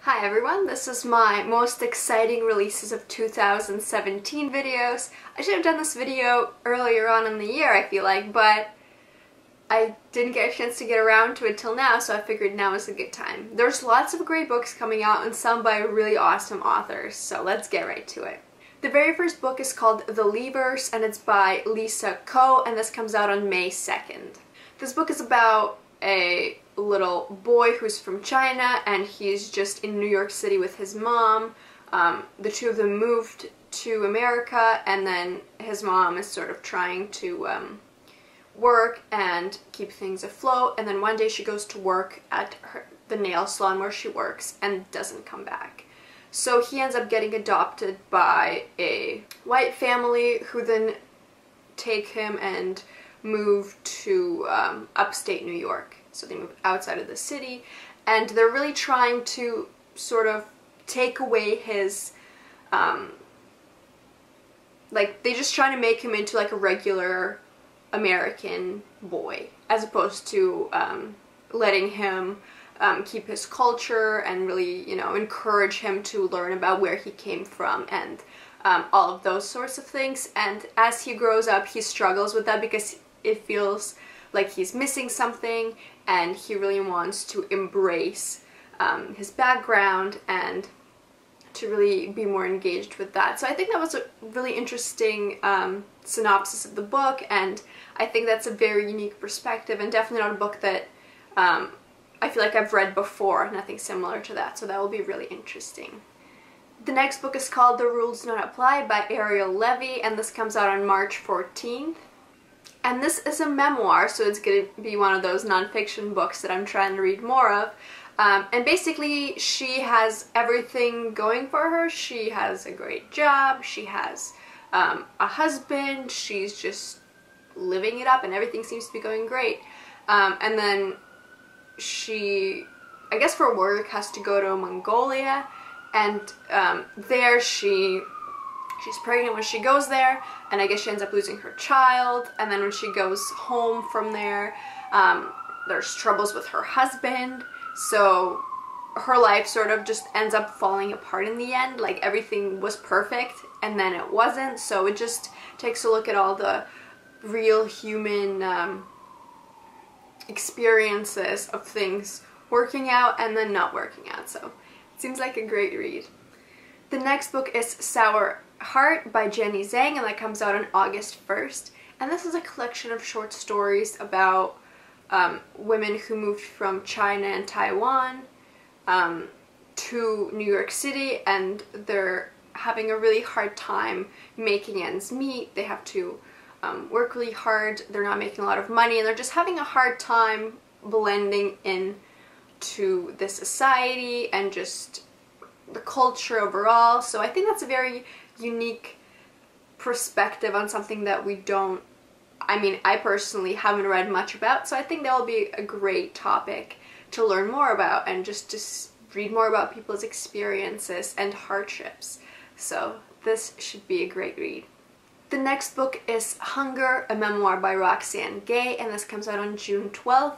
Hi everyone, this is my most exciting releases of 2017 videos. I should have done this video earlier on in the year, I feel like, but I didn't get a chance to get around to it till now, so I figured now is a good time. There's lots of great books coming out and some by really awesome authors, so let's get right to it. The very first book is called The Leavers and it's by Lisa Ko, and this comes out on May 2nd. This book is about a little boy who's from China and he's just in New York City with his mom. The two of them moved to America and then his mom is sort of trying to work and keep things afloat, and then one day she goes to work at the nail salon where she works and doesn't come back. So he ends up getting adopted by a white family who then take him and move to upstate New York. So they move outside of the city and they're really trying to sort of take away his they just trying to make him into like a regular American boy as opposed to letting him keep his culture and really, you know, encourage him to learn about where he came from and all of those sorts of things. And as he grows up, he struggles with that because it feels like he's missing something, and he really wants to embrace his background and to really be more engaged with that. So I think that was a really interesting synopsis of the book, and I think that's a very unique perspective and definitely not a book that I feel like I've read before, nothing similar to that, so that will be really interesting. The next book is called The Rules Do Not Apply by Ariel Levy, and this comes out on March 14th. And this is a memoir, so it's going to be one of those nonfiction books that I'm trying to read more of. And basically, she has everything going for her. She has a great job, she has a husband, she's just living it up and everything seems to be going great. And then she, I guess for work, has to go to Mongolia, and there she's pregnant when she goes there, and I guess she ends up losing her child, and then when she goes home from there, there's troubles with her husband, so her life sort of just ends up falling apart in the end. Like, everything was perfect, and then it wasn't, so it just takes a look at all the real human experiences of things working out and then not working out, so it seems like a great read. The next book is Sour Heart by Jenny Zhang, and that comes out on August 1st. And this is a collection of short stories about women who moved from China and Taiwan to New York City, and they're having a really hard time making ends meet. They have to work really hard, they're not making a lot of money, and they're just having a hard time blending in to the society and just the culture overall. So I think that's a very unique perspective on something that we don't, I mean, I personally haven't read much about, so I think that will be a great topic to learn more about and just to read more about people's experiences and hardships. So this should be a great read. The next book is Hunger, a memoir by Roxane Gay, and this comes out on June 12th.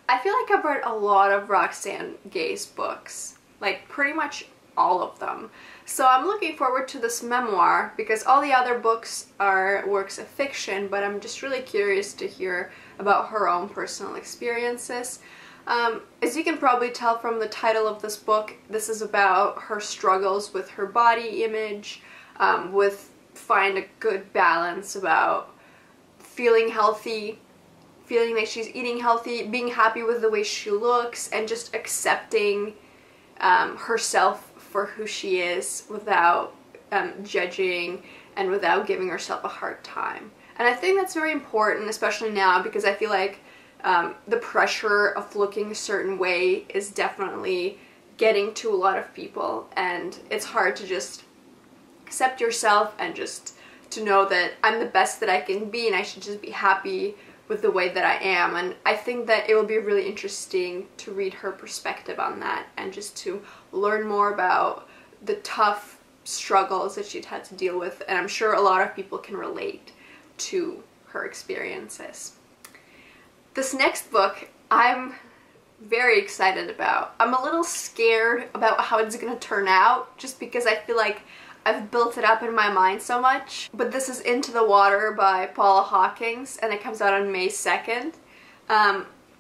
I feel like I've read a lot of Roxane Gay's books, like pretty much all of them. So I'm looking forward to this memoir because all the other books are works of fiction, but I'm just really curious to hear about her own personal experiences. As you can probably tell from the title of this book, this is about her struggles with her body image, with find a good balance about feeling healthy, feeling like she's eating healthy, being happy with the way she looks, and just accepting herself for who she is without judging and without giving herself a hard time. And I think that's very important, especially now, because I feel like the pressure of looking a certain way is definitely getting to a lot of people, and it's hard to just accept yourself and just to know that I'm the best that I can be and I should just be happy with the way that I am. And I think that it will be really interesting to read her perspective on that and just to learn more about the tough struggles that she'd had to deal with, and I'm sure a lot of people can relate to her experiences. This next book, I'm very excited about. I'm a little scared about how it's gonna turn out, just because I feel like I've built it up in my mind so much. But this is Into the Water by Paula Hawkins, and it comes out on May 2nd.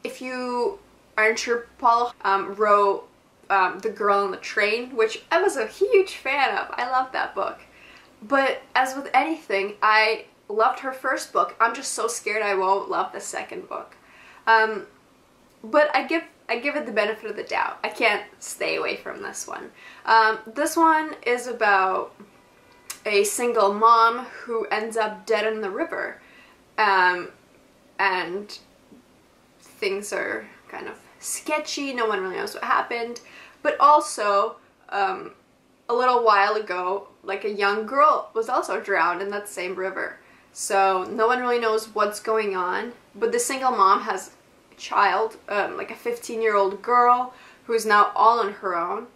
If you aren't sure, Paula wrote The Girl on the Train, which I was a huge fan of. I love that book. But as with anything, I loved her first book. I'm just so scared I won't love the second book. But I give it the benefit of the doubt. I can't stay away from this one. This one is about a single mom who ends up dead in the river. And things are kind of sketchy. No one really knows what happened. But also, a little while ago, like a young girl was also drowned in that same river. So no one really knows what's going on. But the single mom has child, like a 15-year-old girl who's now all on her own.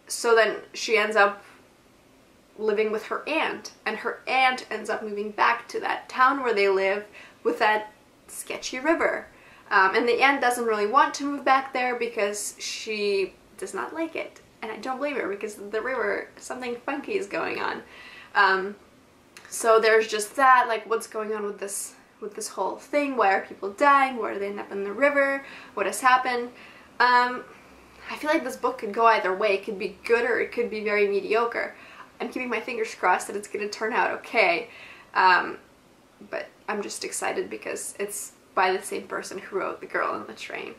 So then she ends up living with her aunt, and her aunt ends up moving back to that town where they live with that sketchy river. And the aunt doesn't really want to move back there because she does not like it. And I don't blame her, because the river, something funky is going on. So there's just that, like, what's going on with this whole thing? Why are people dying? Why do they end up in the river? What has happened? I feel like this book could go either way. It could be good or it could be very mediocre. I'm keeping my fingers crossed that it's going to turn out okay. But I'm just excited because it's by the same person who wrote The Girl on the Train.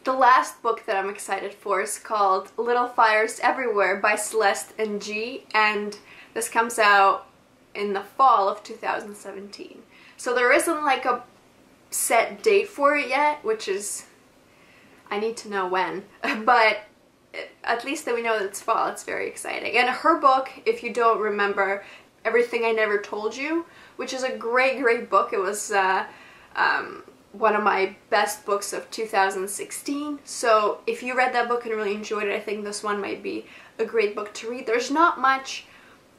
The last book that I'm excited for is called Little Fires Everywhere by Celeste Ng, and this comes out in the fall of 2017. So there isn't like a set date for it yet, which is, I need to know when, but at least that we know that it's fall. It's very exciting. And her book, if you don't remember, Everything I Never Told You, which is a great book. It was one of my best books of 2016. So if you read that book and really enjoyed it, I think this one might be a great book to read. There's not much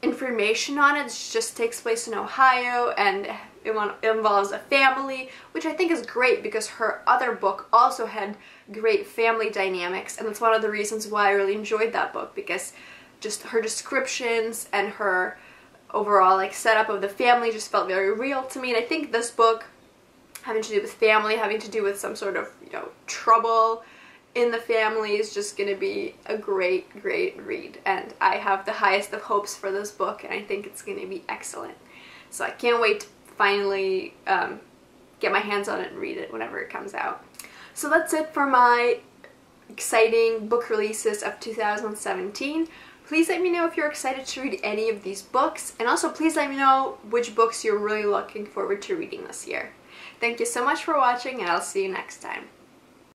information on it. It just takes place in Ohio, and it involves a family, which I think is great because her other book also had great family dynamics, and that's one of the reasons why I really enjoyed that book, because just her descriptions and her overall like setup of the family just felt very real to me. And I think this book, having to do with family, having to do with some sort of, you know, trouble in the family, is just going to be a great read. And I have the highest of hopes for this book, and I think it's going to be excellent. So I can't wait to finally get my hands on it and read it whenever it comes out. So that's it for my exciting book releases of 2017. Please let me know if you're excited to read any of these books, and also please let me know which books you're really looking forward to reading this year. Thank you so much for watching, and I'll see you next time.